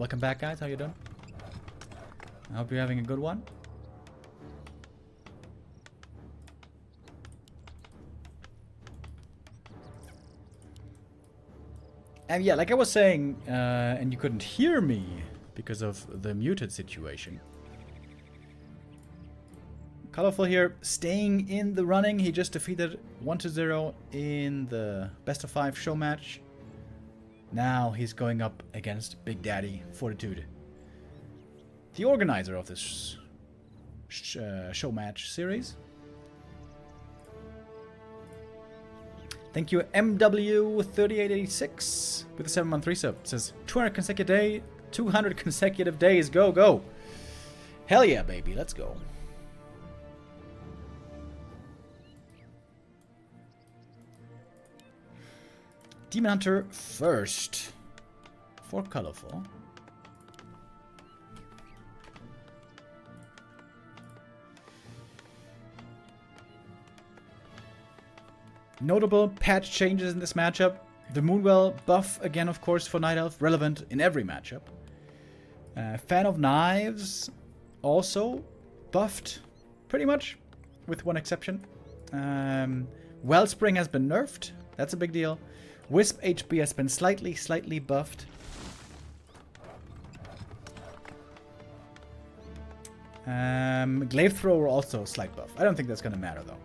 Welcome back, guys. How you doing? I hope you're having a good one. And yeah, like I was saying, and you couldn't hear me because of the muted situation. Colorful here, staying in the running. He just defeated 1-0 in the best of 5 show match. Now he's going up against Big Daddy Fortitude, the organizer of this show match series. Thank you, MW3886 with a 7-month resub. It says 200 consecutive days. Go, go. Hell yeah, baby. Let's go. Demon Hunter first. For colorful. Notable patch changes in this matchup. The Moonwell buff, again, of course, for Night Elf, relevant in every matchup. Fan of Knives, also buffed, pretty much, with one exception. Wellspring has been nerfed, that's a big deal. Wisp HP has been slightly buffed. Glaive Thrower also slight buff. I don't think that's going to matter, though.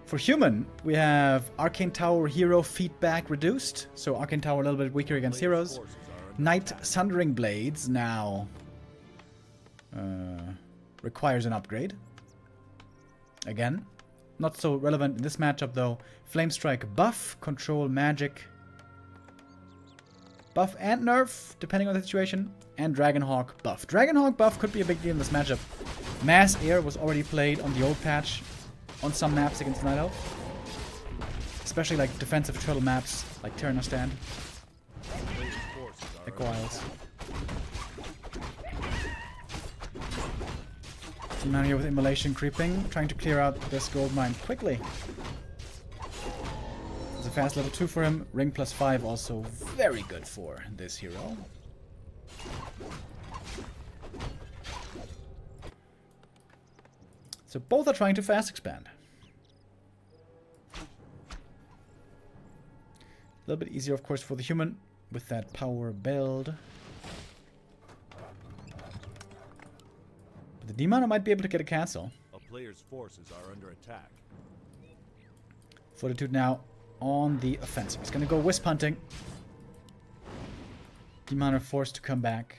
For human, we have Arcane Tower hero feedback reduced. So Arcane Tower a little bit weaker against heroes. Night Sundering Blades now requires an upgrade. Again, not so relevant in this matchup though. Flame Strike buff, Control Magic buff and nerf, depending on the situation. And Dragonhawk buff. Dragonhawk buff could be a big deal in this matchup. Mass Air was already played on the old patch on some maps against Night Elf. Especially like defensive turtle maps like Terran Stand. Echo Isles. Team out here with Immolation creeping, trying to clear out this gold mine quickly. It's a fast level 2 for him. Ring +5 also very good for this hero. So both are trying to fast expand. A little bit easier, of course, for the human with that power build. But the Demon might be able to get a cancel. A player's forces are under attack. Fortitude now on the offensive. He's going to go Wisp hunting. Demon are forced to come back.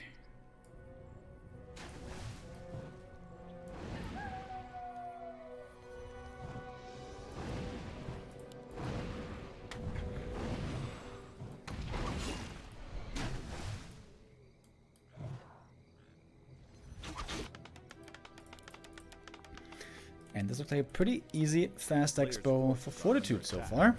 And this looks like a pretty easy, fast expo for Fortitude so far.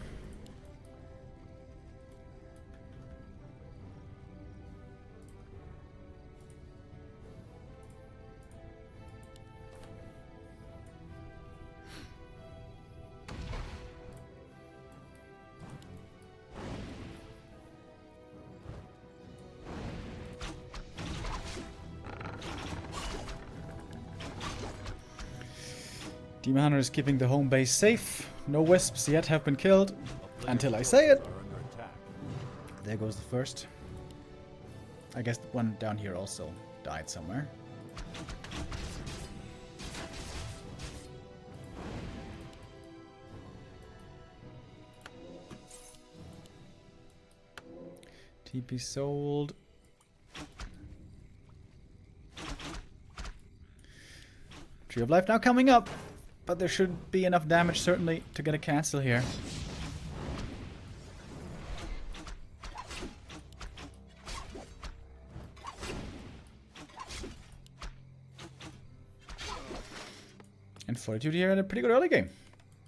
Demon Hunter is keeping the home base safe. No wisps yet have been killed. Until I say it. There goes the first. I guess the one down here also died somewhere. TP sold. Tree of Life now coming up. But there should be enough damage, certainly, to get a cancel here. And Fortitude here had a pretty good early game.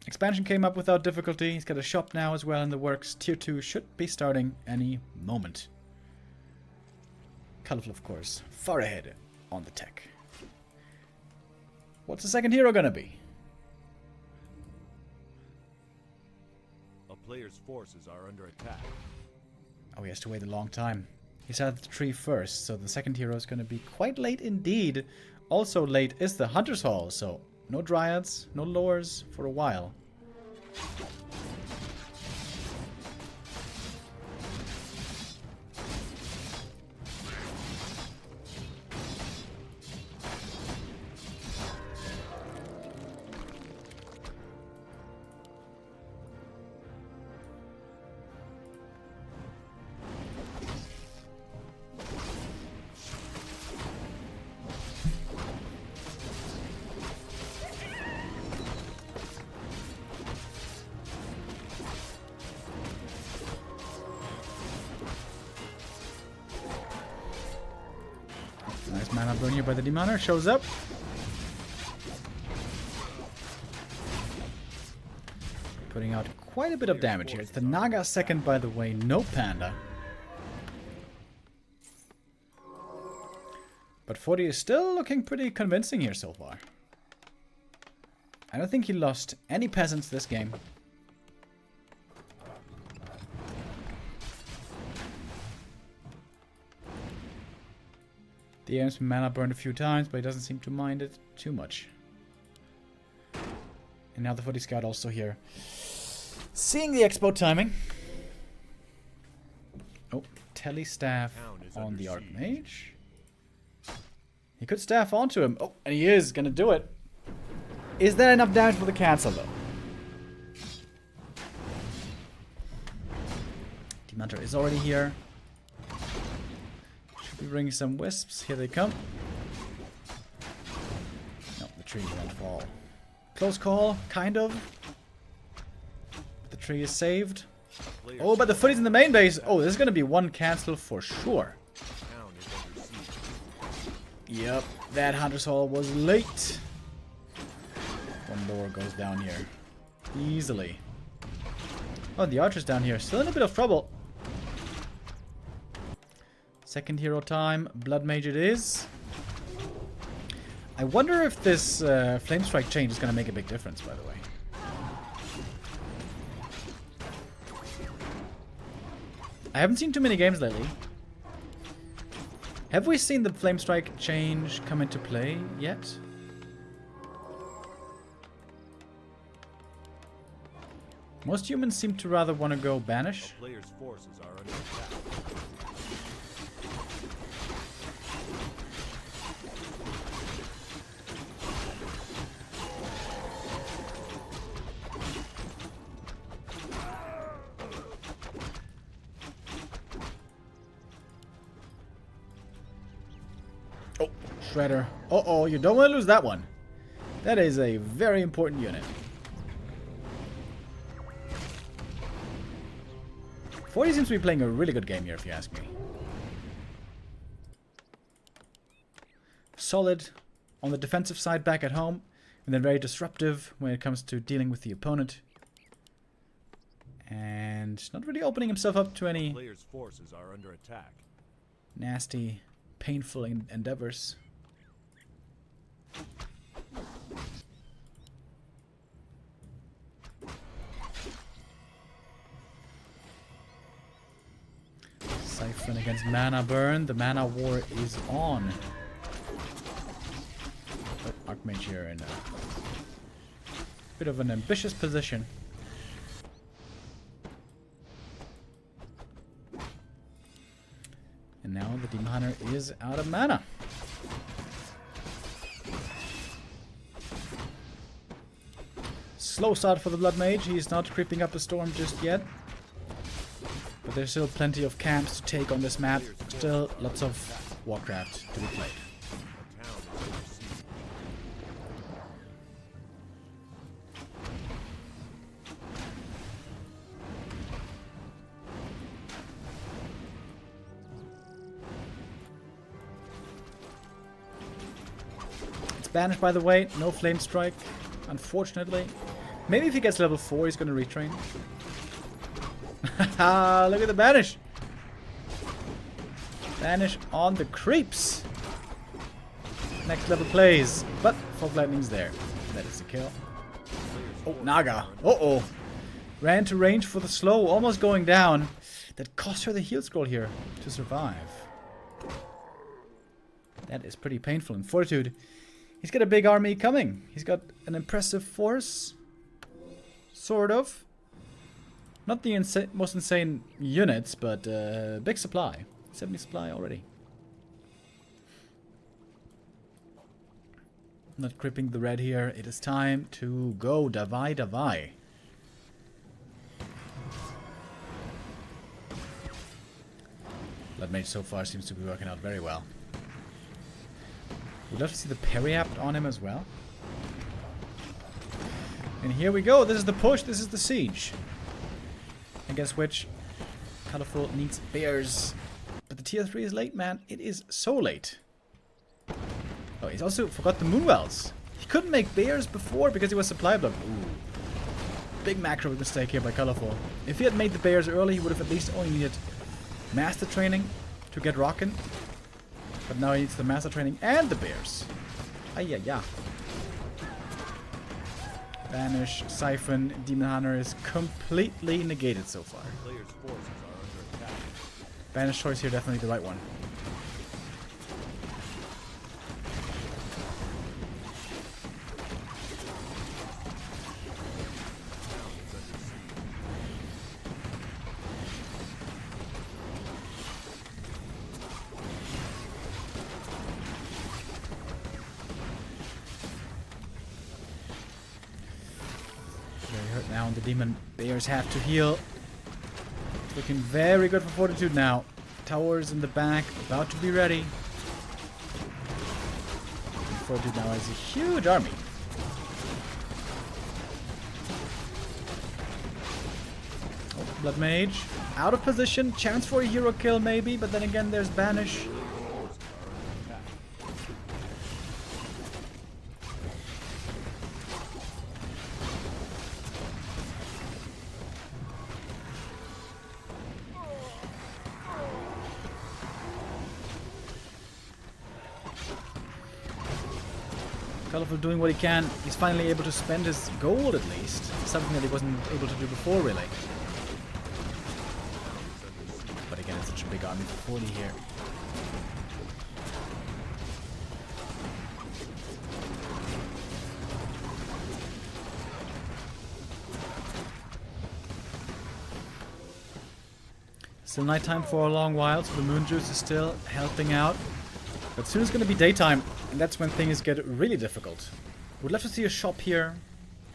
Expansion came up without difficulty. He's got a shop now as well in the works. Tier 2 should be starting any moment. Colorful, of course, far ahead on the tech. What's the second hero gonna be? A player's forces are under attack. Oh, he has to wait a long time. He's at the tree first, so the second hero is going to be quite late indeed. Also late is the Hunter's Hall, so no Dryads, no Lores for a while. Nice mana burn here by the Demoner. Shows up. Putting out quite a bit of damage here. It's the Naga second, by the way. No Panda. But 40 is still looking pretty convincing here so far. I don't think he lost any peasants this game. The aim's been mana burned a few times, but he doesn't seem to mind it too much. And now the 40 Scout also here. Seeing the expo timing. Oh, Telestaff on the Archmage. He could staff onto him. Oh, and he is going to do it. Is that enough damage for the cancel, though? Dementor is already here. Should be bringing some wisps. Here they come. No, the tree won't fall. Close call, kind of. The tree is saved. Oh, but the footy's in the main base. Oh, this is going to be one cancel for sure. Yep, that Hunter's Hall was late. One lore goes down here. Easily. Oh, the Archer's down here. Still in a bit of trouble. Second hero time. Blood Mage it is. I wonder if this Flame Strike change is going to make a big difference, by the way. I haven't seen too many games lately. Have we seen the Flame Strike change come into play yet? Most humans seem to rather want to go Banish. The player's forces are under attack. Oh, Shredder. Uh-oh, you don't want to lose that one. That is a very important unit. 40 seems to be playing a really good game here, if you ask me. Solid on the defensive side back at home, and then very disruptive when it comes to dealing with the opponent. And not really opening himself up to any The player's forces are under attack. nasty, painful endeavors. Siphon against Mana Burn. The Mana War is on. Oh, Archmage here in a bit of an ambitious position. And now the Demon Hunter is out of mana. Slow start for the Blood Mage. He's not creeping up the storm just yet. But there's still plenty of camps to take on this map. Still lots of Warcraft to be played. The town is under siege. It's banished, by the way. No Flame Strike, unfortunately. Maybe if he gets level 4, he's going to retrain. Haha, look at the banish. Banish on the creeps. Next level plays. But Fog Lightning's there. That is the kill. Oh, Naga. Uh-oh. Ran to range for the slow, almost going down. that cost her the heal scroll here to survive. That is pretty painful. And Fortitude, he's got a big army coming. He's got an impressive force. Sort of. Not the most insane units, but big supply. 70 supply already. Not gripping the red here. It is time to go. Davai, davai. Blood Mage so far seems to be working out very well. We'd love to see the Periapt on him as well. And here we go. This is the push. This is the siege. And guess which? Colorful needs bears. But the tier 3 is late, man. It is so late. Oh, he's also forgot the Moonwells. He couldn't make bears before because he was supply blocked. Ooh. Big macro mistake here by Colorful. If he had made the bears early, he would have at least only needed master training to get rockin'. But now he needs the master training and the bears. Ayaya. Banish, Siphon, Demon Hunter is completely negated so far. Players' forces are under attack. Banish choice here, definitely the right one. Now the demon bears have to heal. It's looking very good for Fortitude now. Towers in the back, about to be ready. And Fortitude now has a huge army. Oh, Blood Mage. Out of position. Chance for a hero kill maybe, but then again there's Banish. Colorful doing what he can. He's finally able to spend his gold at least. Something that he wasn't able to do before, really. But again, it's such a big army for 40 here. Still nighttime for a long while, so the moon juice is still helping out. But soon it's going to be daytime, and that's when things get really difficult. Would love to see a shop here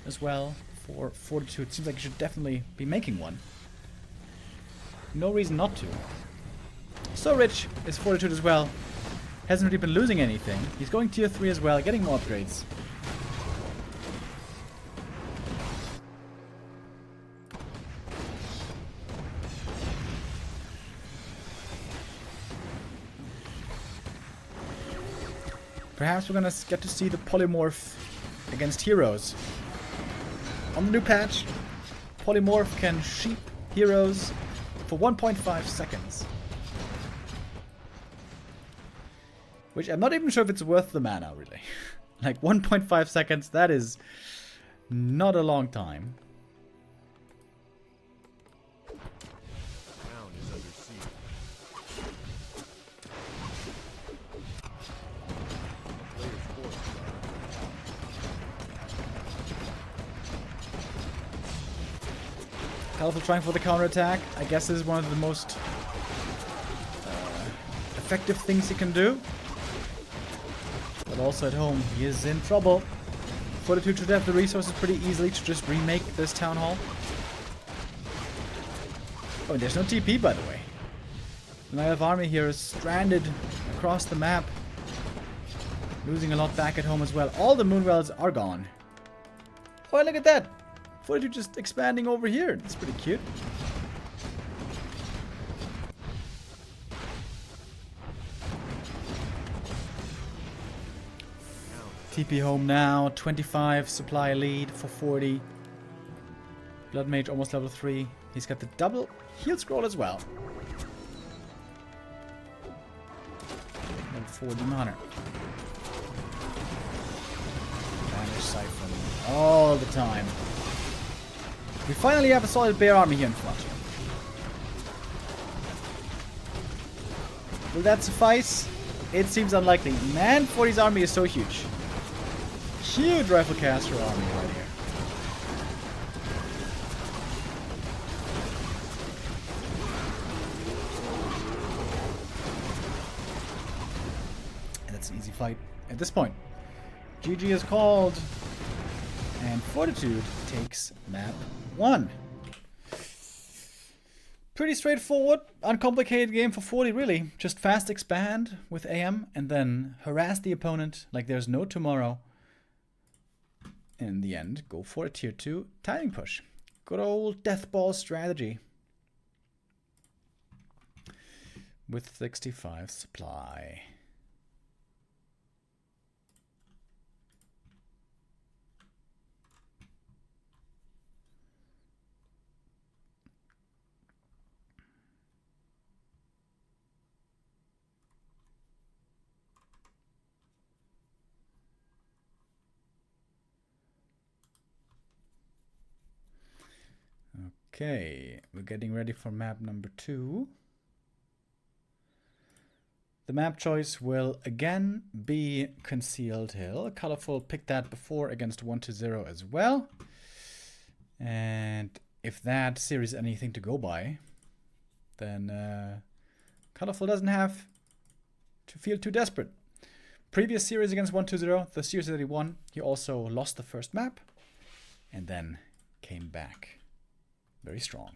as well for Fortitude. Seems like you should definitely be making one. No reason not to. So rich is Fortitude as well. Hasn't really been losing anything. He's going tier 3 as well, getting more upgrades. Perhaps we're gonna get to see the polymorph against heroes. On the new patch, polymorph can sheep heroes for 1.5 seconds. Which I'm not even sure if it's worth the mana, really. Like 1.5 seconds, that is not a long time. Colorful trying for the counterattack. I guess this is one of the most effective things he can do. But also at home, he is in trouble. Fortitude should have the resources pretty easily to just remake this town hall. Oh, and there's no TP, by the way. The Naive army here is stranded across the map. Losing a lot back at home as well. All the Moonwells are gone. Oh, look at that! Fortitude just expanding over here. That's pretty cute. TP home now. 25 supply lead for 40. Blood Mage almost level 3. He's got the double heal scroll as well. Level 4 Demon Hunter. Banish Siphon all the time. We finally have a solid bear army here in front. Will that suffice? It seems unlikely. Man, 40's army is so huge. Huge rifle caster army right here. And that's an easy fight at this point. GG is called. And Fortitude takes map 1. Pretty straightforward, uncomplicated game for 40, really. Just fast expand with AM and then harass the opponent like there's no tomorrow. In the end, go for a tier 2 timing push. Good old deathball strategy. With 65 supply. Okay, we're getting ready for map number 2. The map choice will again be Concealed Hill. Colorful picked that before against 1-0 as well. And if that series is anything to go by, then Colorful doesn't have to feel too desperate. Previous series against 1-0, the series that he won, he also lost the first map and then came back very strong.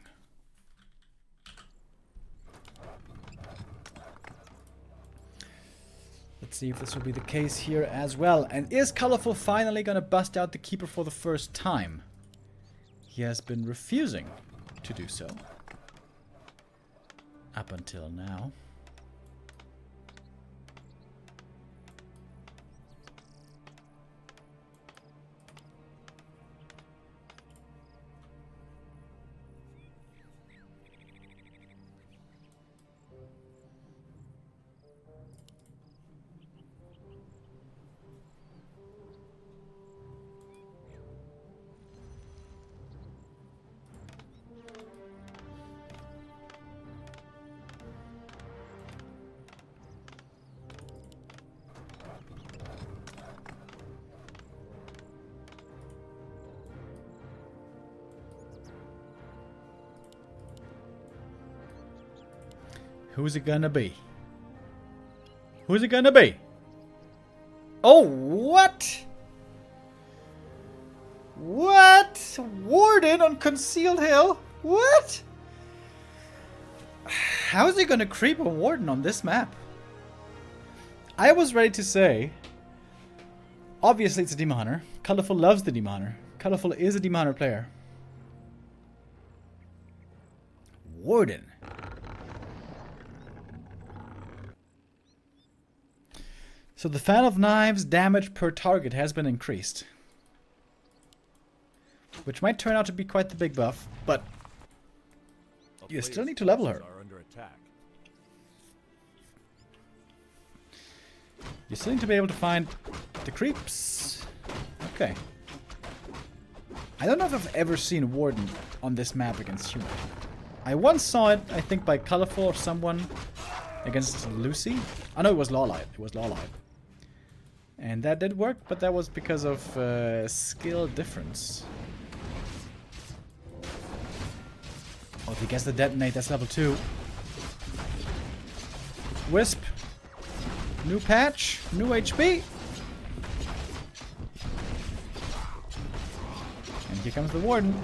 Let's see if this will be the case here as well. And is Colorful finally going to bust out the Keeper for the first time? He has been refusing to do so up until now. Who's it gonna be? Who's it gonna be? Oh, what? What? Warden on Concealed Hill? What? How is he gonna creep a Warden on this map? I was ready to say, obviously it's a Demon Hunter. Colorful loves the Demon Hunter. Colorful is a Demon Hunter player. Warden. So the Fan of Knives damage per target has been increased. Which might turn out to be quite the big buff, but you still need to level her. You still need to be able to find the creeps. Okay. I don't know if I've ever seen Warden on this map against human. I once saw it, I think, by Colorful or someone against Lucy. I know it was Lawlight. It was Lawlight. And that did work, but that was because of skill difference. Oh, if he gets the detonate, that's level 2. Wisp. New patch. New HP. And here comes the Warden.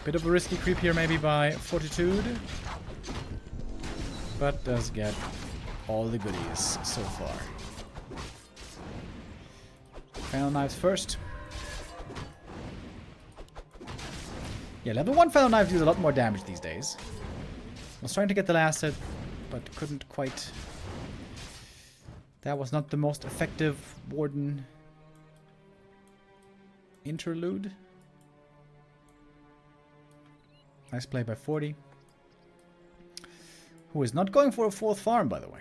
Bit of a risky creep here maybe by Fortitude. But does get all the goodies so far. Final Knives first. Yeah, level 1 Final Knives do a lot more damage these days. I was trying to get the last hit, but couldn't quite. That was not the most effective Warden interlude. Nice play by 40. Who is not going for a 4th farm, by the way.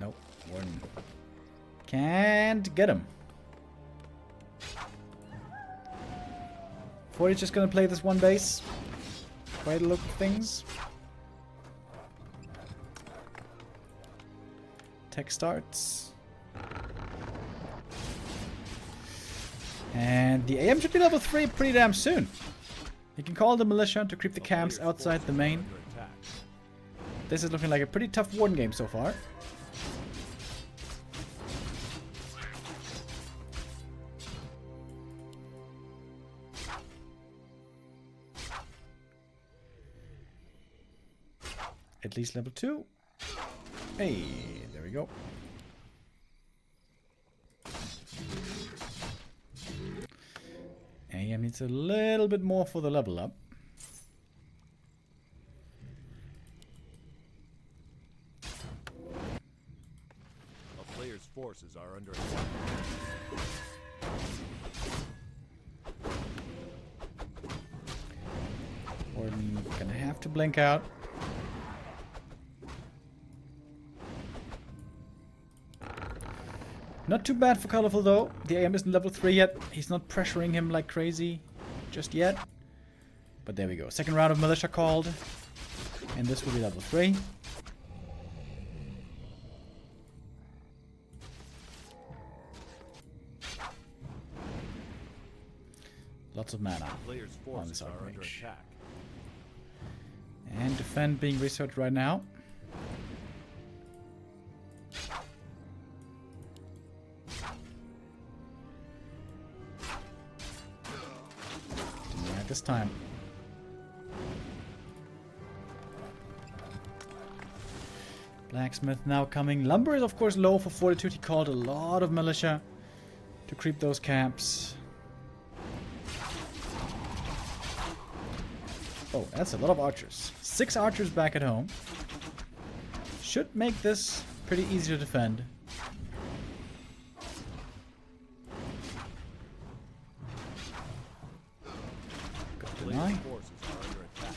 Nope. Warden. Can't get him. Forty's just gonna play this one base. By the look of things. Tech starts. And the AM should be level 3 pretty damn soon. You can call the militia to creep the camps outside the main. This is looking like a pretty tough warden game so far. At least level 2. Hey, there we go. AM needs a little bit more for the level up. A player's forces are under attack. Warden gonna have to blink out. Not too bad for Colorful though. The AM isn't level 3 yet. He's not pressuring him like crazy just yet. But there we go. Second round of militia called. And this will be level 3. Lots of mana Player's on this forces are under outrange. attack. And defend being researched right now. This time. Blacksmith now coming. Lumber is of course low for Fortitude. He called a lot of militia to creep those camps. Oh, that's a lot of archers. 6 archers back at home. Should make this pretty easy to defend. Player's forces are under attack.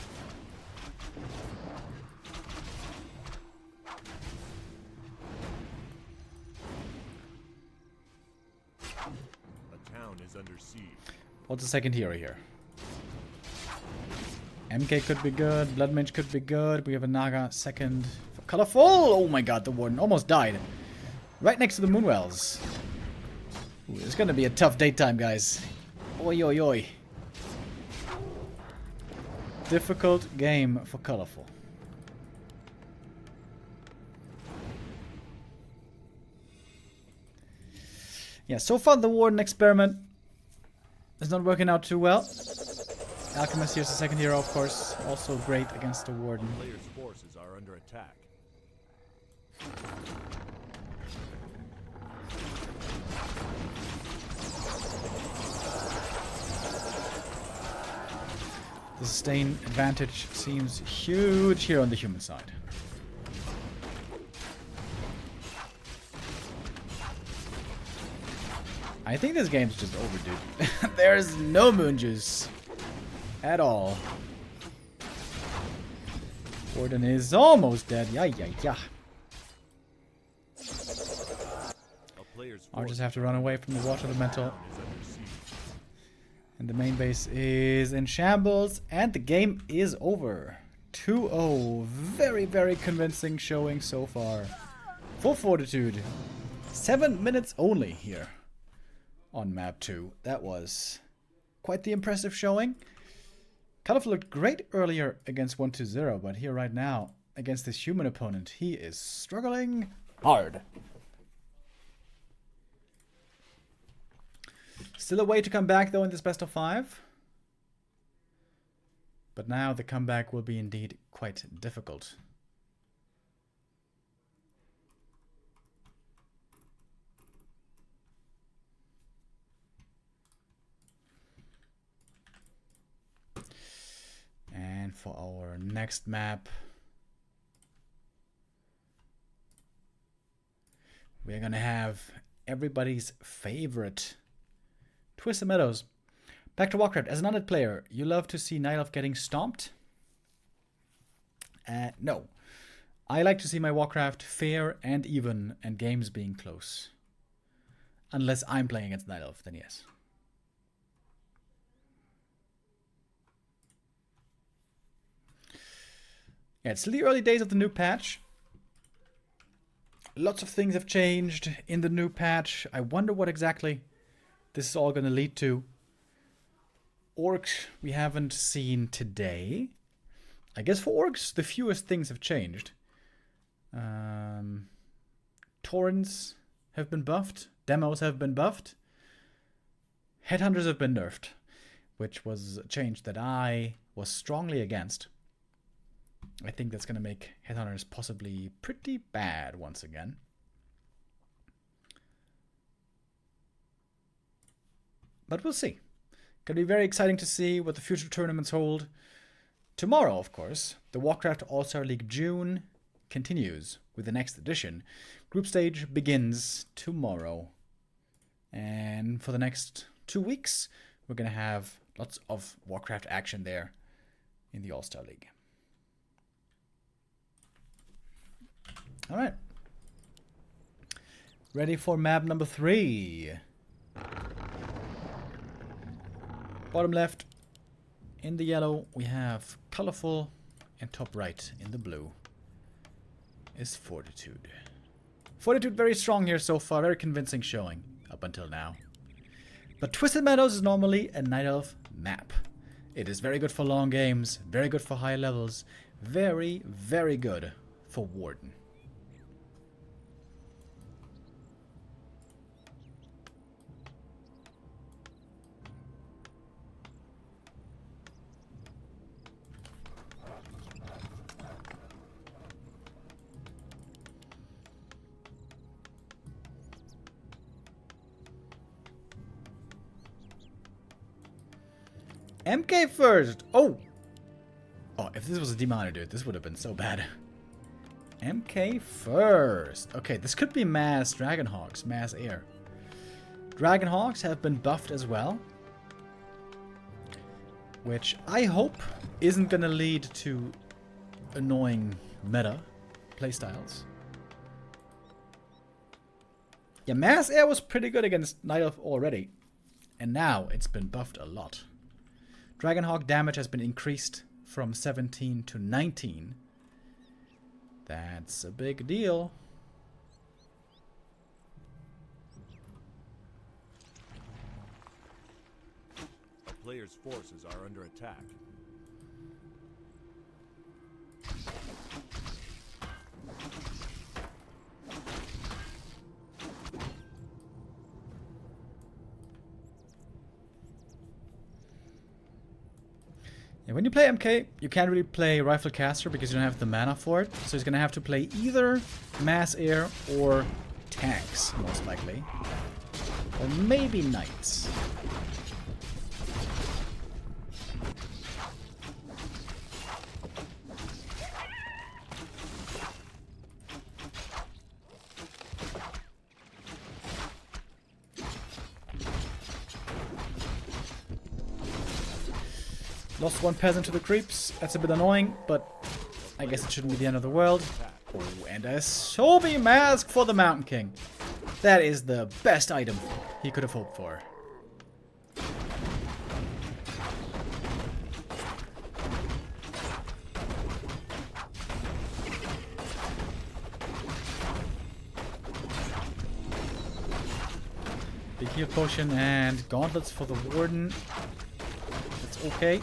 A town is under siege. What's the second hero here? MK could be good. Blood Mage could be good. We have a Naga second. For Colorful! Oh my god, the Warden almost died. Right next to the Moonwells. Ooh, it's gonna be a tough daytime, guys. Oi, oi, oi. Difficult game for Colorful. Yeah, so far the Warden experiment is not working out too well. Alchemist here's the second hero, of course. Also great against the Warden. Player's forces are under attack. The sustain advantage seems huge here on the human side. I think this game's just over, dude. There's no moon juice at all. Warden is almost dead. Yeah, yeah, yeah. Archers have to run away from the water elemental. And the main base is in shambles. And the game is over. 2-0. Very, very convincing showing so far. For Fortitude. 7 minutes only here on map 2. That was quite the impressive showing. Colorful looked great earlier against 1-2-0, but here right now, against this human opponent, he is struggling hard. Still a way to come back, though, in this best of 5. But now the comeback will be indeed quite difficult. And for our next map, we're gonna have everybody's favorite Twisted Meadows. Back to Warcraft. As an undead player, you love to see Night Elf getting stomped? No. I like to see my Warcraft fair and even and games being close. Unless I'm playing against Night Elf, then yes. Yeah, it's the early days of the new patch. Lots of things have changed in the new patch. I wonder what exactly this is all going to lead to. Orcs we haven't seen today. I guess for orcs, the fewest things have changed. Torrents have been buffed. Demos have been buffed. Headhunters have been nerfed, which was a change that I was strongly against. I think that's going to make Headhunters possibly pretty bad once again. But we'll see. Going to be very exciting to see what the future tournaments hold. Tomorrow, of course, the Warcraft All-Star League June continues with the next edition. Group stage begins tomorrow. And for the next 2 weeks, we're going to have lots of Warcraft action there in the All-Star League. All right. Ready for map number 3. Bottom left, in the yellow, we have colorful, and top right, in the blue, is Fortitude. Fortitude very strong here so far, very convincing showing up until now. But Twisted Meadows is normally a Night Elf map. It is very good for long games, very good for high levels, very, very good for Warden. MK first! Oh! Oh, if this was a Demon dude, this would have been so bad. MK first. Okay, this could be Mass Dragonhawks, Mass Air. Dragonhawks have been buffed as well. Which I hope isn't gonna lead to annoying meta playstyles. Yeah, Mass Air was pretty good against Night Elf already. And now it's been buffed a lot. Dragonhawk damage has been increased from 17 to 19. That's a big deal. A player's forces are under attack. Yeah, when you play MK, you can't really play Rifle Caster because you don't have the mana for it. So he's going to have to play either Mass Air or tanks, most likely. Or maybe Knights. Lost one peasant to the creeps. That's a bit annoying, but I guess it shouldn't be the end of the world. Oh, and a Sobi mask for the Mountain King. That is the best item he could have hoped for. Big heal potion and gauntlets for the Warden. That's okay.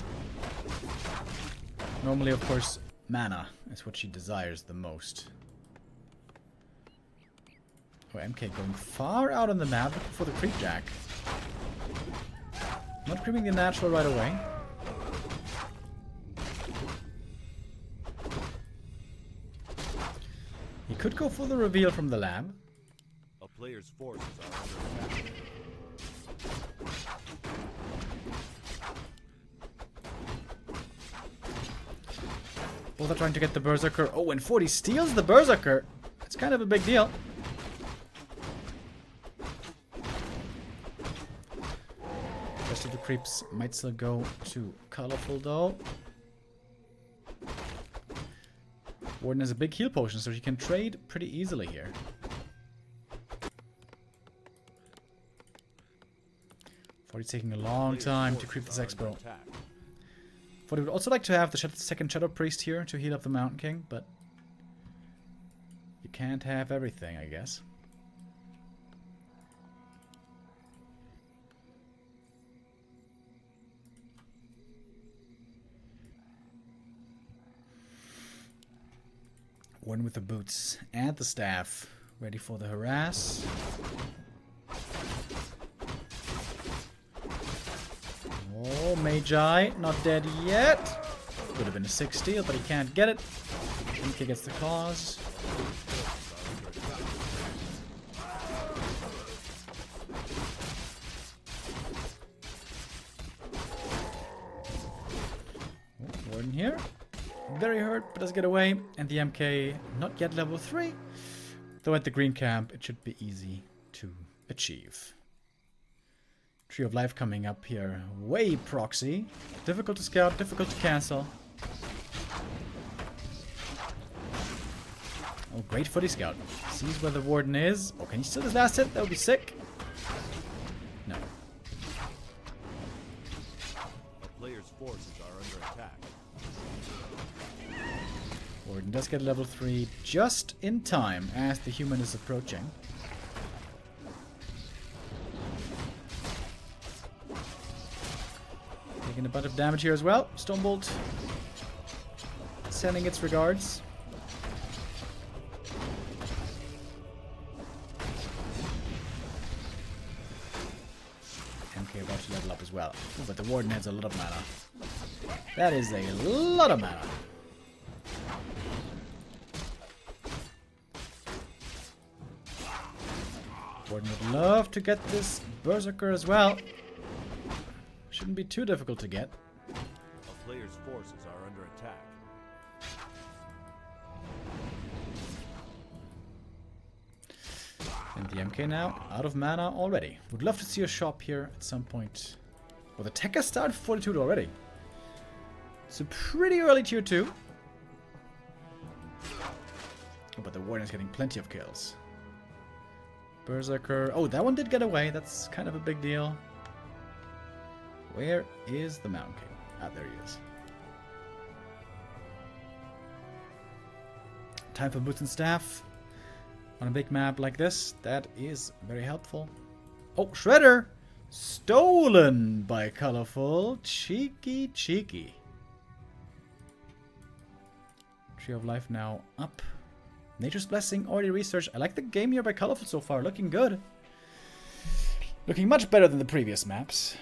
Normally, of course, mana is what she desires the most. Oh, MK going far out on the map for the creep jack. Not creeping the natural right away. He could go for the reveal from the lab. A player's forces are under attack. Both are trying to get the Berserker. Oh, and 40 steals the Berserker. That's kind of a big deal. The rest of the creeps might still go to colorful though. Warden has a big heal potion, so she can trade pretty easily here. Forty's taking a long time to creep this expo. But we would also like to have the second Shadow Priest here to heal up the Mountain King, but you can't have everything, I guess. Warden with the boots and the staff, ready for the harass. Oh, Magi, not dead yet. Would have been a 6 steal, but he can't get it. MK gets the claws. Oh, Warden here. Very hurt, but does get away. And the MK, not yet level 3. Though at the green camp, it should be easy to achieve. Tree of Life coming up here. Way proxy. Difficult to scout, difficult to cancel. Oh, great footy scout. Sees where the Warden is. Oh, can he steal his last hit? That would be sick. No. A player's forces are under attack. Warden does get level 3 just in time as the human is approaching. Taking a bunch of damage here as well. Stonebolt sending its regards. MK about to level up as well. Ooh, but the Warden has a lot of mana. That is a lot of mana. Warden would love to get this Berserker as well. Shouldn't be too difficult to get. A player's forces are under attack. And the MK now out of mana already. Would love to see a shop here at some point. Well, the tech has started Fortitude already. So pretty early tier 2. Oh, but the Warden is getting plenty of kills. Berserker. Oh, that one did get away. That's kind of a big deal. Where is the Mountain King? Ah, there he is. Time for boots and staff. On a big map like this, that is very helpful. Oh, Shredder! Stolen by Colorful. Cheeky, cheeky. Tree of Life now up. Nature's Blessing already researched. I like the game here by Colorful so far. Looking good. Looking much better than the previous maps.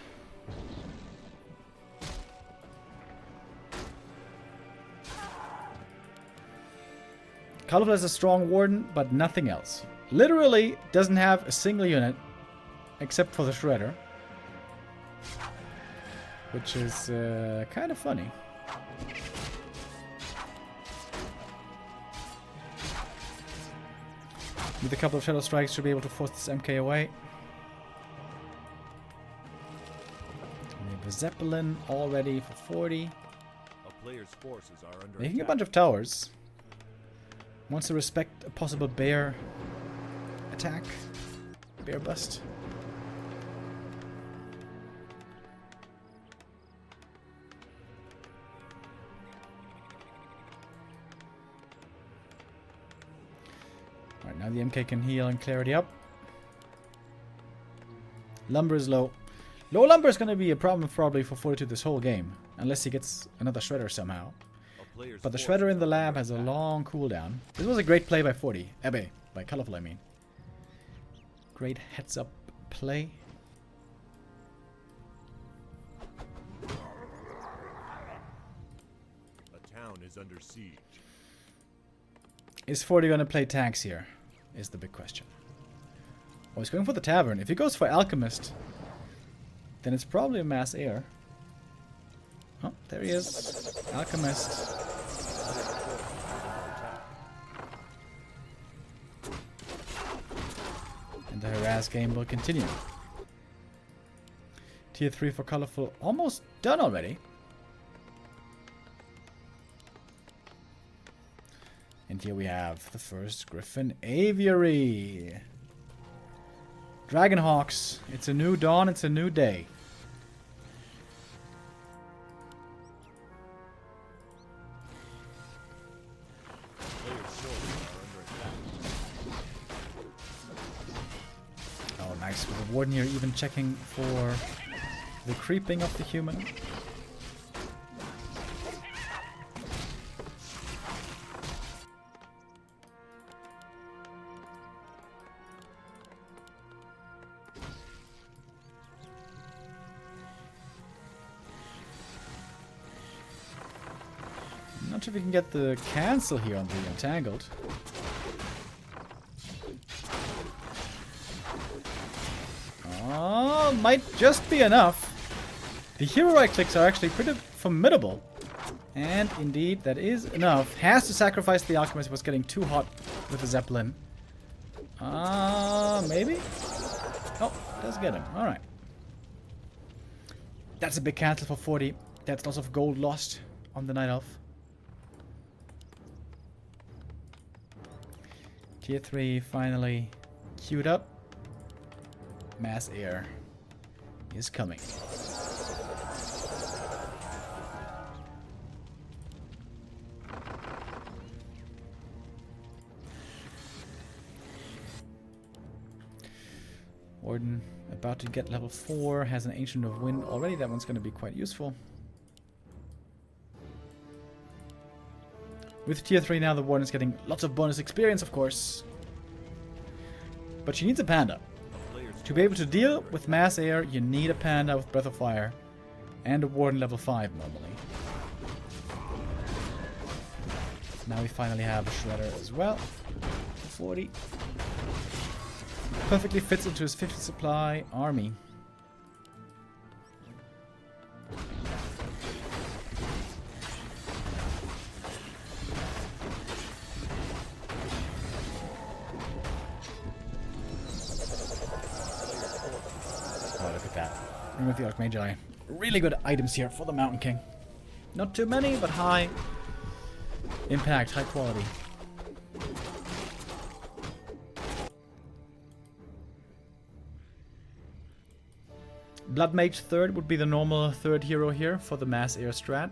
Colorful has a strong Warden, but nothing else. Literally doesn't have a single unit, except for the Shredder. Which is kind of funny. With a couple of Shadow Strikes, should be able to force this MK away. We have a Zeppelin all ready for 40. A player's forces are under Making attack. a bunch of towers. Wants to respect a possible bear attack. Bear bust. Alright, now the MK can heal and clarity up. Lumber is low. Low lumber is going to be a problem probably for Fortitude this whole game. Unless he gets another Shredder somehow. But the Shredder in the lab has a long cooldown. This was a great play by 40. By Colorful, I mean. Great heads up play. A town is under siege. Is 40 going to play tanks here? Is the big question. Oh, he's going for the Tavern. If he goes for Alchemist, then it's probably a mass air. Oh, there he is. Alchemist. And the harass game will continue. Tier 3 for Colorful almost done already. And here we have the first Griffin Aviary. Dragonhawks. It's a new dawn, it's a new day. Nice. With the Warden here even checking for the creeping of the human. Not sure if we can get the cancel here on the Entangled. Oh, might just be enough. The hero right clicks are actually pretty formidable. And indeed, that is enough. Has to sacrifice the Alchemist. It was getting too hot with the Zeppelin. Maybe? Oh, does get him. Alright. That's a big cancel for 40. That's lots of gold lost on the Night Elf. Tier 3 finally queued up. Mass air is coming. Warden about to get level 4, has an Ancient of Wind already. That one's going to be quite useful. With tier 3 now, the Warden is getting lots of bonus experience, of course. But she needs a panda. To be able to deal with mass air, you need a panda with Breath of Fire. And a Warden level 5 normally. Now we finally have a Shredder as well. 40. Perfectly fits into his 50 supply army. With the Archmagi. Really good items here for the Mountain King. Not too many, but high impact, high quality. Blood Mage third would be the normal third hero here for the mass air strat.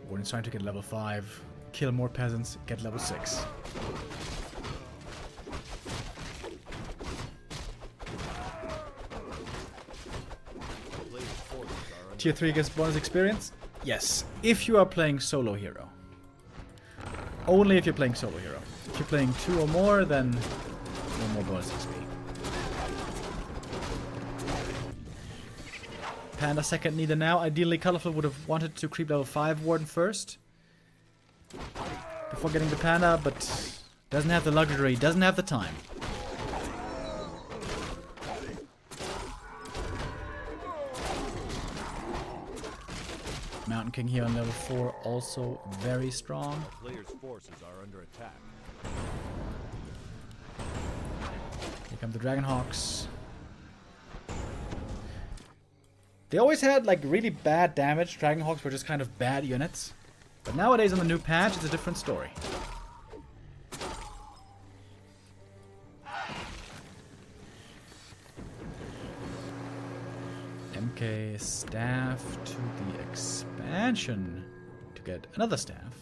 Warden's trying to get level 5, kill more peasants, get level 6. Tier 3 gets bonus experience? Yes, if you are playing solo hero. Only if you're playing solo hero. If you're playing 2 or more, then no more bonus XP. Panda second needed now. Ideally, Colorful would have wanted to creep level 5 Warden first. Before getting the Panda, but doesn't have the luxury, doesn't have the time. Mountain King here on level 4, also very strong. The player's forces are under attack. Here come the Dragonhawks. They always had like really bad damage. Dragonhawks were just kind of bad units. But nowadays on the new patch, it's a different story. MK staff to the expansion to get another staff.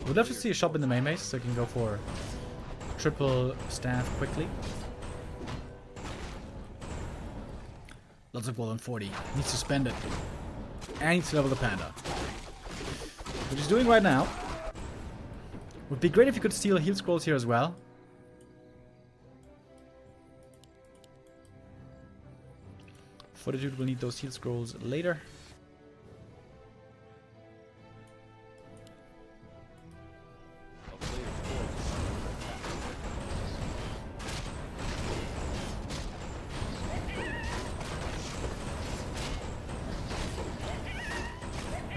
We'd love to see a shop in the main base so you can go for triple staff quickly. Lots of gold on 40. Needs to spend it. And needs to level the panda. Which he's doing right now. Would be great if you could steal heal scrolls here as well. Fortitude will need those heal scrolls later.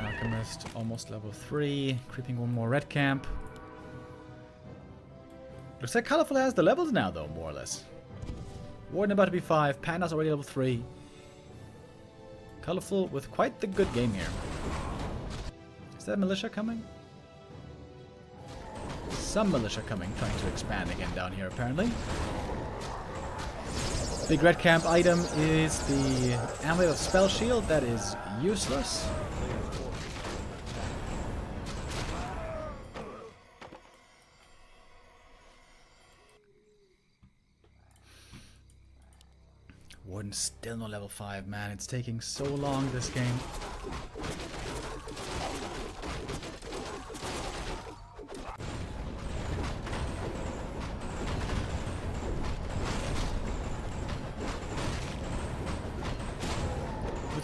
Alchemist almost level 3, creeping one more red camp. Looks like Colorful has the levels now though, more or less. Warden about to be 5, Panda's already level 3. Colorful with quite the good game here. Is that militia coming? Some militia coming, trying to expand again down here apparently. Big red camp item is the Amulet of Spell Shield. That is useless. Warden's still no level 5, man. It's taking so long this game.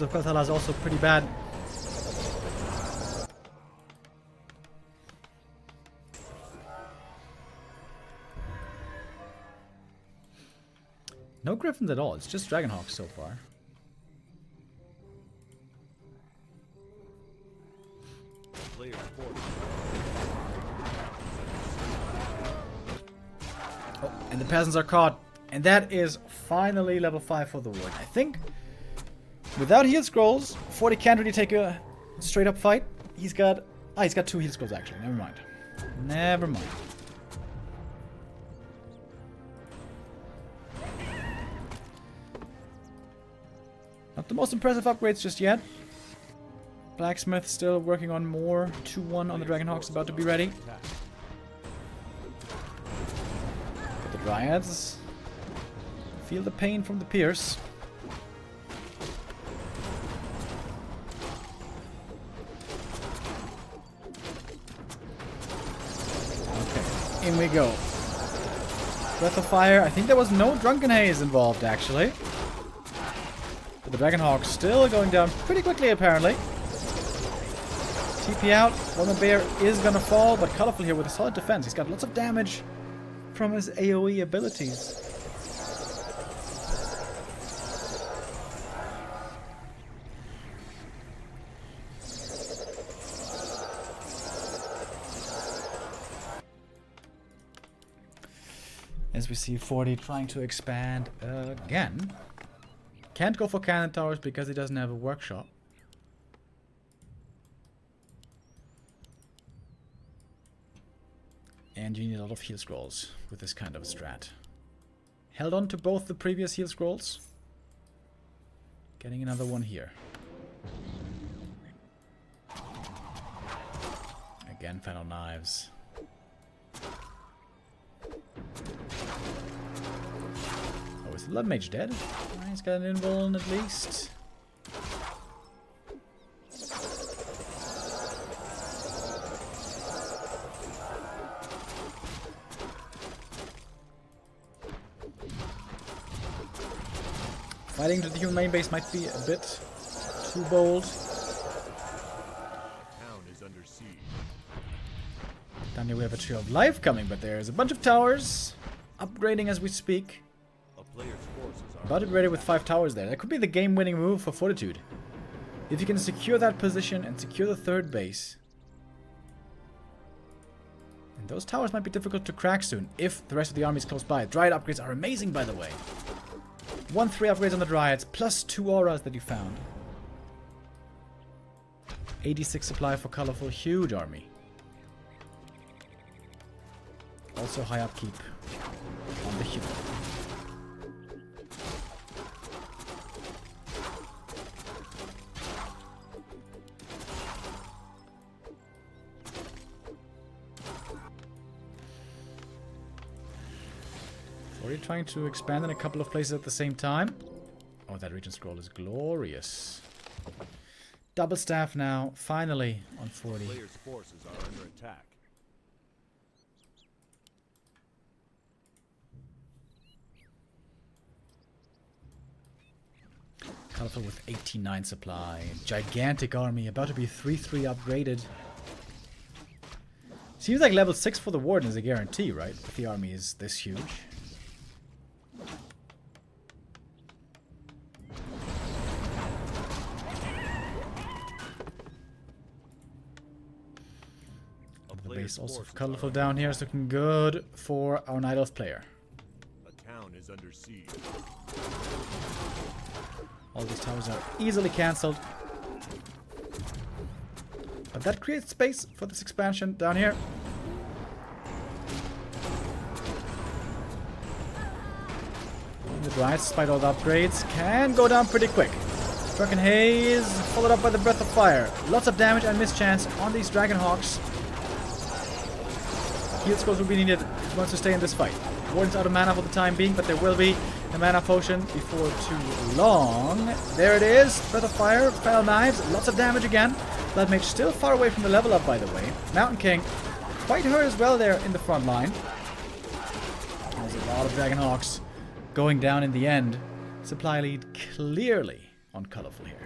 Of course, is also pretty bad. No Griffins at all. It's just Dragonhawks so far. Oh, and the peasants are caught. And that is finally level 5 for the Warden. I think without heal scrolls, 40 can't really take a straight up fight. He's got 2 heal scrolls actually. Never mind. Never mind. Not the most impressive upgrades just yet. Blacksmith still working on more. 2-1 on the Dragonhawks, about to be ready. The Dryads feel the pain from the Pierce. Okay, in we go. Breath of Fire. I think there was no Drunken Haze involved actually. The Dragonhawk still going down pretty quickly, apparently. TP out. Woman Bear is going to fall, but Colorful here with a solid defense. He's got lots of damage from his AoE abilities. As we see 40 trying to expand again. Can't go for cannon towers because he doesn't have a workshop. And you need a lot of heal scrolls with this kind of strat. Held on to both the previous heal scrolls. Getting another one here. Again, Final Knives. Oh, is the Blood Mage dead? He's got an invuln at least. Fighting to the human main base might be a bit too bold. Town is under siege. Down here we have a Tree of Life coming, but there's a bunch of towers upgrading as we speak. A player's forces are About to be ready with 5 towers there. That could be the game-winning move for Fortitude. If you can secure that position and secure the third base. And those towers might be difficult to crack soon if the rest of the army is close by. Dryad upgrades are amazing, by the way. 1-3 upgrades on the Dryads, plus 2 auras that you found. 86 supply for Colorful, huge army. Also high upkeep on the human. Are you trying to expand in a couple of places at the same time? Oh, that region scroll is glorious. Double staff now, finally on 40. player's forces are under attack. Colorful with 89 supply. Gigantic army, about to be 3-3 upgraded. Seems like level 6 for the Warden is a guarantee, right? If the army is this huge. The base also Colorful down here is looking good for our Night Elf player. A town is under siege. All these towers are easily cancelled. But that creates space for this expansion down here. The Dryas, despite all the upgrades, can go down pretty quick. Struck and Haze, followed up by the Breath of Fire. Lots of damage and mischance on these Dragonhawks. Heal scrolls will be needed if he wants to stay in this fight. Warden's out of mana for the time being, but there will be a mana potion before too long. There it is. Breath of Fire, Fell Knives, lots of damage again. Blood Mage still far away from the level up, by the way. Mountain King, quite hurt as well there in the front line. There's a lot of Dragonhawks going down in the end. Supply lead clearly on Colorful here.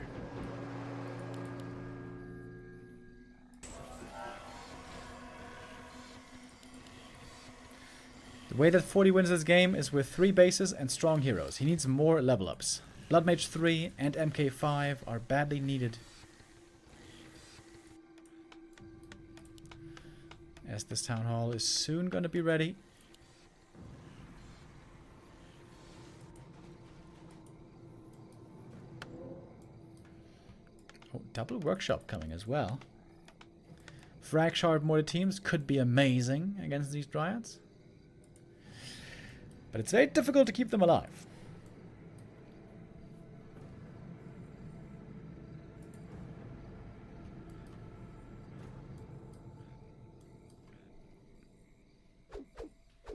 The way that 40 wins this game is with 3 bases and strong heroes. He needs more level ups. Blood Mage 3 and MK5 are badly needed. As this Town Hall is soon going to be ready. Oh, double workshop coming as well. Frag Shard mortar teams could be amazing against these Dryads. But it's very difficult to keep them alive.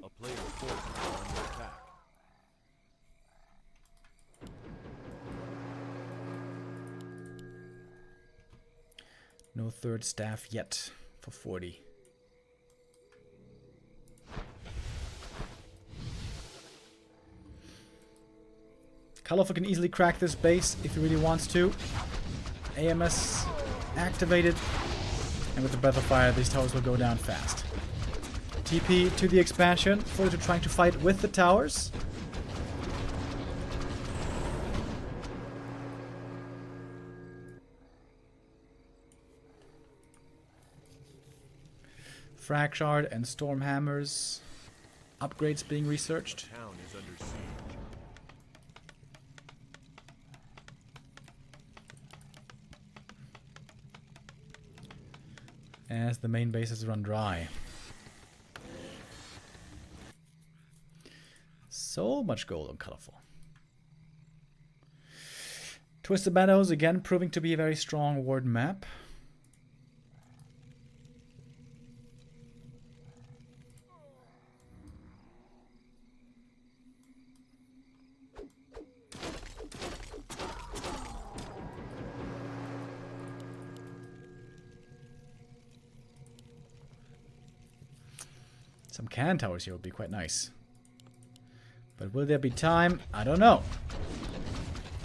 A player's forces are under attack. No third staff yet for 40. Colorful can easily crack this base if he really wants to. AMS activated. And with the Breath of Fire, these towers will go down fast. TP to the expansion. Fortitude trying to fight with the towers. Frag Shard and Storm Hammers. Upgrades being researched. The town is under siege. As the main bases run dry. So much gold on Colorful. Twisted Meadows again proving to be a very strong Warden map. Some cannon towers here would be quite nice. But will there be time? I don't know.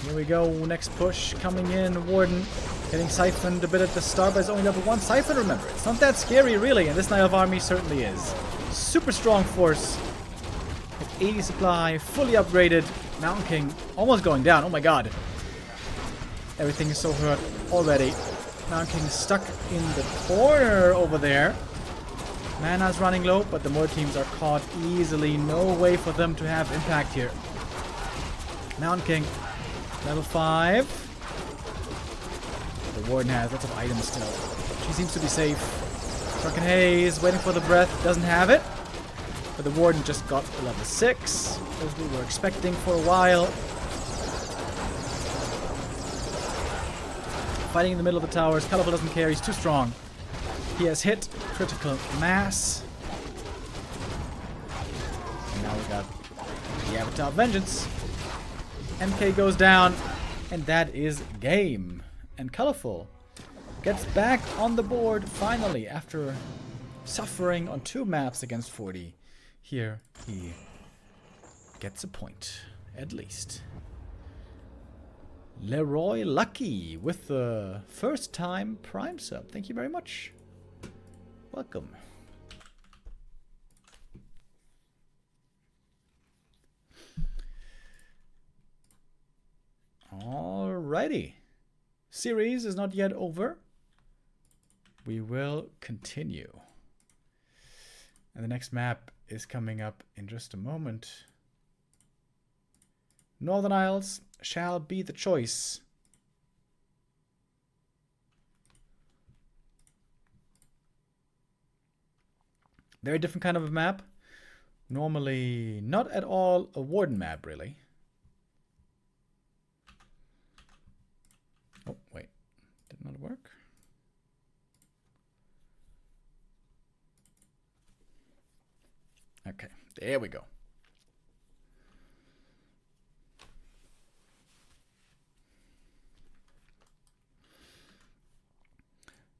Here we go. Next push coming in. Warden getting siphoned a bit at the start, but it's only level 1 siphon, remember. It's not that scary, really, and this Knight of Army certainly is. Super strong force. With 80 supply, fully upgraded. Mountain King almost going down. Oh my god. Everything is so hurt already. Mountain King stuck in the corner over there. Mana's running low, but the more teams are caught easily. No way for them to have impact here. Mountain King, level 5. The Warden has lots of items still. She seems to be safe. Drunken Haze, waiting for the breath, doesn't have it. But the Warden just got to level 6, as we were expecting for a while. Fighting in the middle of the towers. Colorful doesn't care, he's too strong. He has hit critical mass. And now we got the Avatar Vengeance. MK goes down, and that is game. And Colorful gets back on the board finally after suffering on 2 maps against 40. Here he gets a point, at least. Leroy Lucky with the first time Prime sub. Thank you very much. Welcome. Alrighty. Series is not yet over. We will continue. And the next map is coming up in just a moment. Northern Isles shall be the choice. Very different kind of a map. Normally not at all a Warden map, really. not work? Okay, there we go.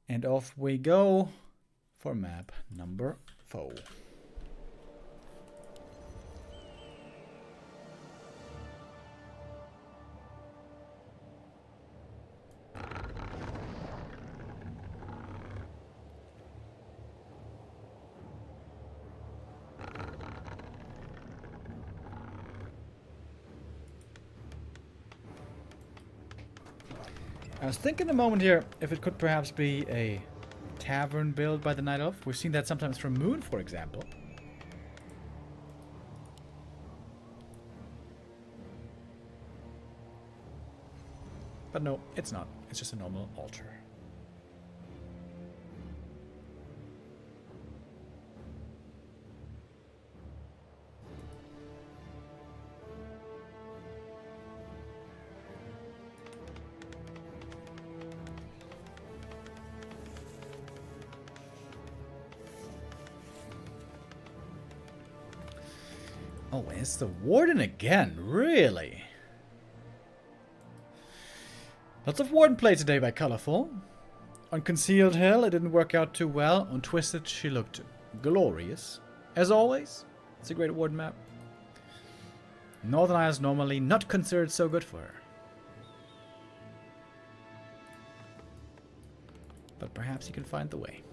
And off we go for map number 4. I was thinking a moment here if it could perhaps be a tavern build by the Night Elf. We've seen that sometimes from Moon, for example. But no, it's not. It's just a normal altar. Oh, it's the Warden again, really? Lots of Warden play today by Colorful. On Concealed Hill, it didn't work out too well. On Twisted, she looked glorious. As always, it's a great Warden map. Northern Isles normally not considered so good for her. But perhaps you can find the way.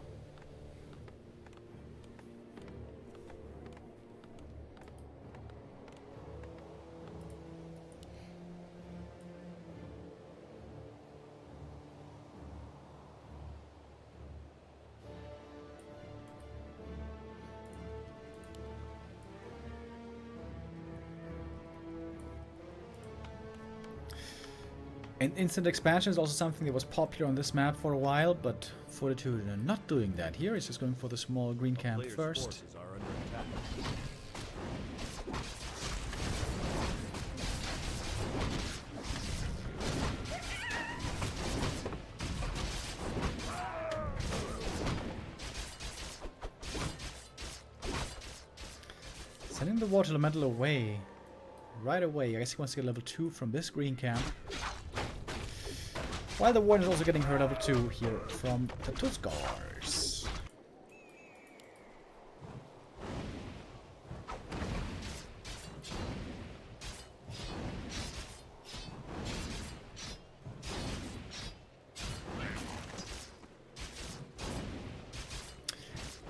And instant expansion is also something that was popular on this map for a while, but Fortitude are not doing that here. It's just going for the small green camp first. Sending the water elemental away. Right away. I guess he wants to get level 2 from this green camp. While the Warden is also getting her level 2 here from the Tuskars.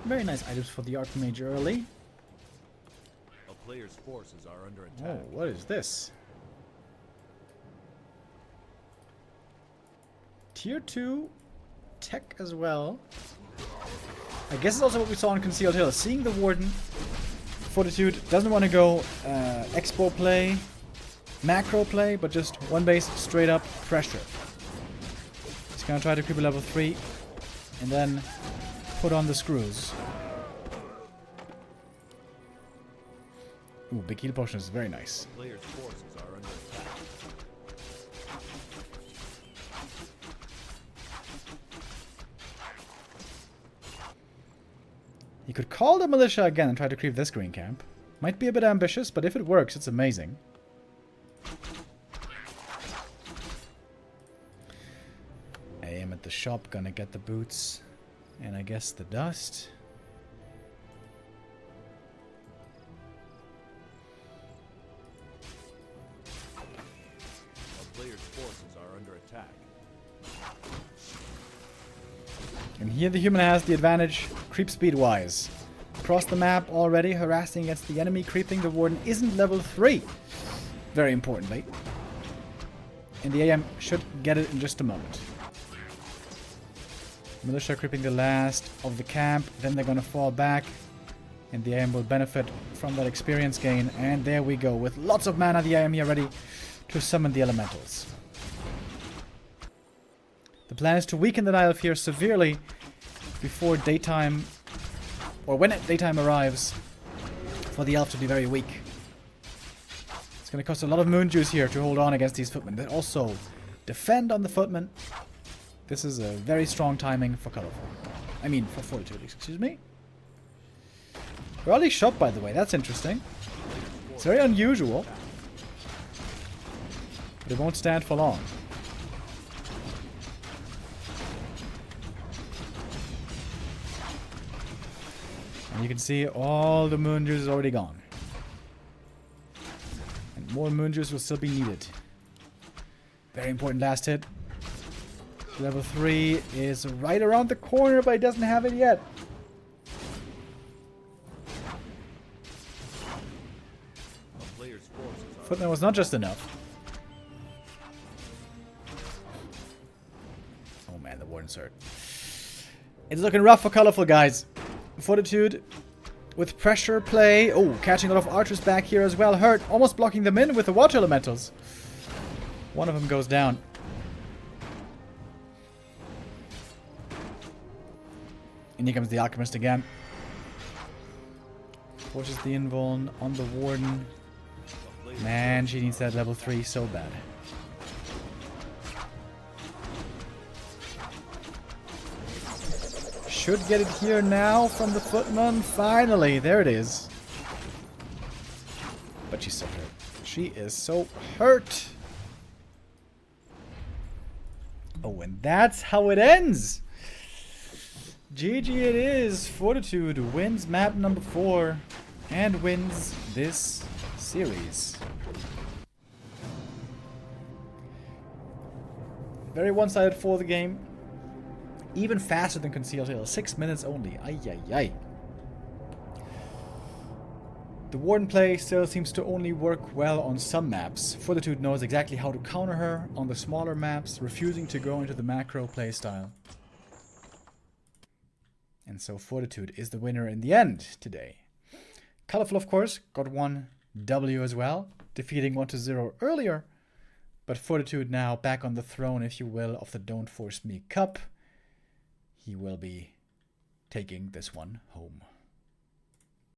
Very nice items for the Archmage early. A player's forces are under attack. Oh, what is this? Tier 2 tech as well. I guess it's also what we saw on Concealed Hill. Seeing the Warden, Fortitude doesn't want to go expo play, macro play, but just one base straight up pressure. He's gonna try to creep a level 3 and then put on the screws. Ooh, big heal potion is very nice. Player's forces are under attack. You could call the militia again and try to creep this green camp. Might be a bit ambitious, but if it works, it's amazing. I am at the shop, gonna get the boots. And I guess the dust. A player's forces are under attack. And here the human has the advantage, creep speed wise. Across the map already, harassing against the enemy, creeping. The Warden isn't level 3. Very importantly. And the AM should get it in just a moment. Militia creeping the last of the camp, then they're gonna fall back. And the AM will benefit from that experience gain. And there we go, with lots of mana, the AM here ready to summon the elementals. The plan is to weaken the Night Elf here severely before daytime, or when daytime arrives, for the elf to be very weak. It's going to cost a lot of moon juice here to hold on against these footmen. They also defend on the footmen. This is a very strong timing for Colorful. I mean, for Fortitude, excuse me. Early shot, by the way. That's interesting. It's very unusual. But it won't stand for long. And you can see all the moon juice is already gone. And more moon juice will still be needed. Very important last hit. Level 3 is right around the corner, but he doesn't have it yet. Footnote was not just enough. Oh man, the Warden's hurt. It's looking rough for Colorful, guys. Fortitude with pressure play. Oh, catching a lot of archers back here as well. Hurt, almost blocking them in with the water elementals. One of them goes down. And here comes the Alchemist again. Forces the invuln on the Warden. Man, she needs that level 3 so bad. Should get it here now from the Footman. Finally, there it is. But she's so hurt. She is so hurt. Oh, and that's how it ends. GG it is. Fortitude wins map number 4 and wins this series. Very one-sided for the game. Even faster than Concealed Hill. 6 minutes only. Ay, ay, ay. The Warden play still seems to only work well on some maps. Fortitude knows exactly how to counter her on the smaller maps, refusing to go into the macro playstyle. And so Fortitude is the winner in the end today. Colorful, of course, got one W as well, defeating 1-0 earlier. But Fortitude now back on the throne, if you will, of the Don't Force Me Cup. He will be taking this one home.